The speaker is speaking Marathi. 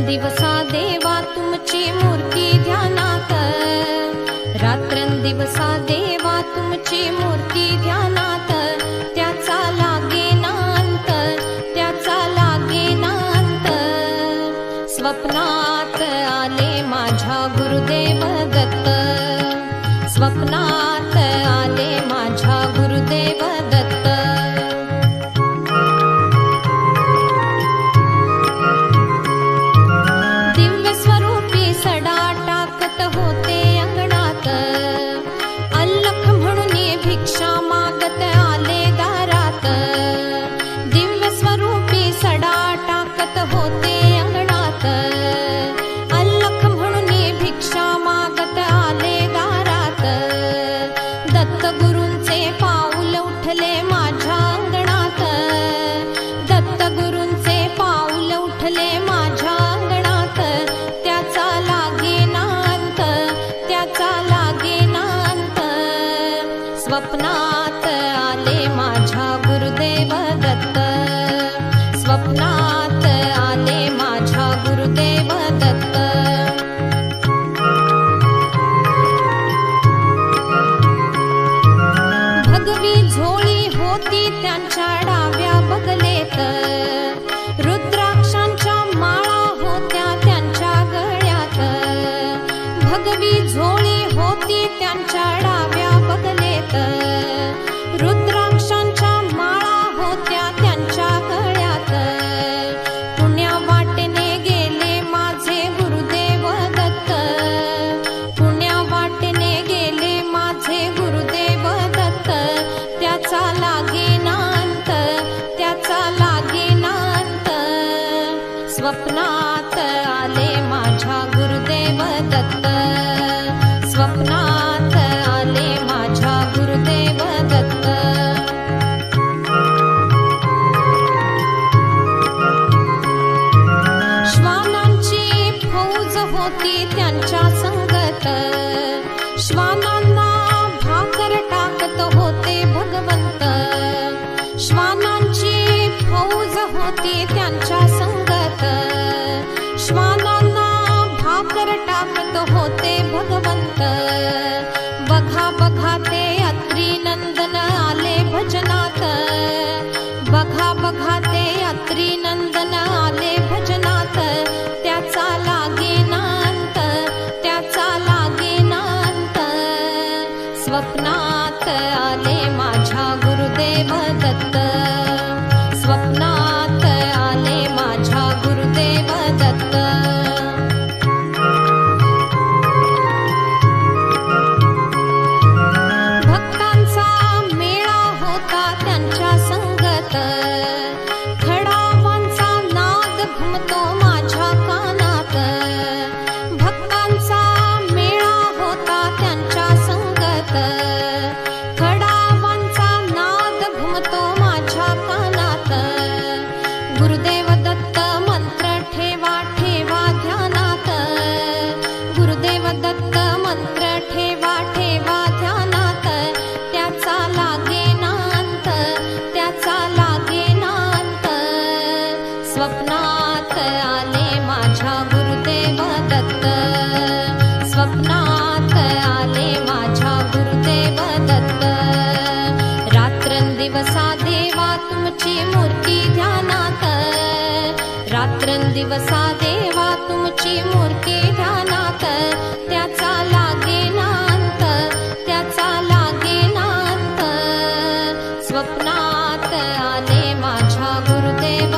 रात्रंदिवसा देवा तुमची मूर्ती ध्यानात, रात्रंदिवसा देवा तुमची मूर्ती ध्यानात, त्याचा लागेना अंत, त्याचा लागेना अंत। स्वप्नात आले माझ्या गुरुदेव दत्त, स्वप्नात आले माझ्या गुरुदेव दत्त। दिव्य स्वरूपी सडा टाकत होते अंगणात, अल्लख म्हणून भिक्षा मागत आले दारात। दिव्य स्वरूपी सडा टाकत होते अंगणात, अल्लख म्हणून भिक्षा मागत आले दारात। दत्त गुरूंचे पाऊल उठले माझ्या अंगणात, दत्त गुरूंचे पाऊल उठले माझ्या अंगणात, त्याचा लागेना अंत, त्याचा लागेना अंत। स्वप्नात आले माझ्या गुरुदेव दत्त, स्वप्नात आले माझ्या गुरुदेव दत्त। भगवी झोळी होती त्यांच्या डाव्या बगलेत, रुद्राक्षांच्या माळा होत्या त्यांच्या गळ्यात। भगवी झोळी होती त्यांच्या डाव्या बगलेत, रुद्राक्षांच्या माळा होत्या त्यांच्या गळ्यात। पुण्या वाटेने गेले माझे गुरुदेव दत्त, पुण्या वाटेने गेले माझे गुरुदेव दत्त, त्याचा लागेना अंत, त्याचा लागेना अंत। स्वप्नात आले माझ्या गुरुदेव दत्त, स्वप्नात आले माझ्या गुरुदेव दत्त। श्वानांची फौज होती त्यांच्या संगत, श्वानांना भाकर टाकत होते भगवंत। श्वानांची फौज होती त्यांच्या संगत, श्वानांना भाकर टाकत होते भगवंत। बघा बघा ते अत्री नंदन आले भजनात, बघा बघा ते अत्री नंदन आले भजनात, त्याचा लागेना अंत, त्याचा लागेना अंत। स्वप्नात आले माझ्या गुरुदेव दत्त, स्वप्नात आले माझ्या गुरुदेव दत्त। भक्तांचा मेळा होता त्यांच्या संगत, खडावांचा नाद घुमतो माझ्या कानात। भक्तांचा मेळा होता त्यांच्या संगत, खडावांचा नाद घुमतो माझ्या कानात। गुरुदेव दत्त मंत्र ठेवा ठेवा ध्यानात, गुरुदेव दत्त मंत्र ठेवा ठेवा ध्यानात, त्याचा लागेना अंत, त्याचा लागेना अंत। स्वप्नात आले माझ्या गुरुदेव दत्त, स्वप्नात आले माझ्या गुरुदेव दत्त। रात्रंदिवसा देवा तुमची मूर्ती ध्यानात, रात्रंदिवसा देवा तुमची मूर्ती ध्यानात, त्याचा लागेना अंत, त्याचा लागेना अंत। स्वप्नात आले माझ्या गुरुदेव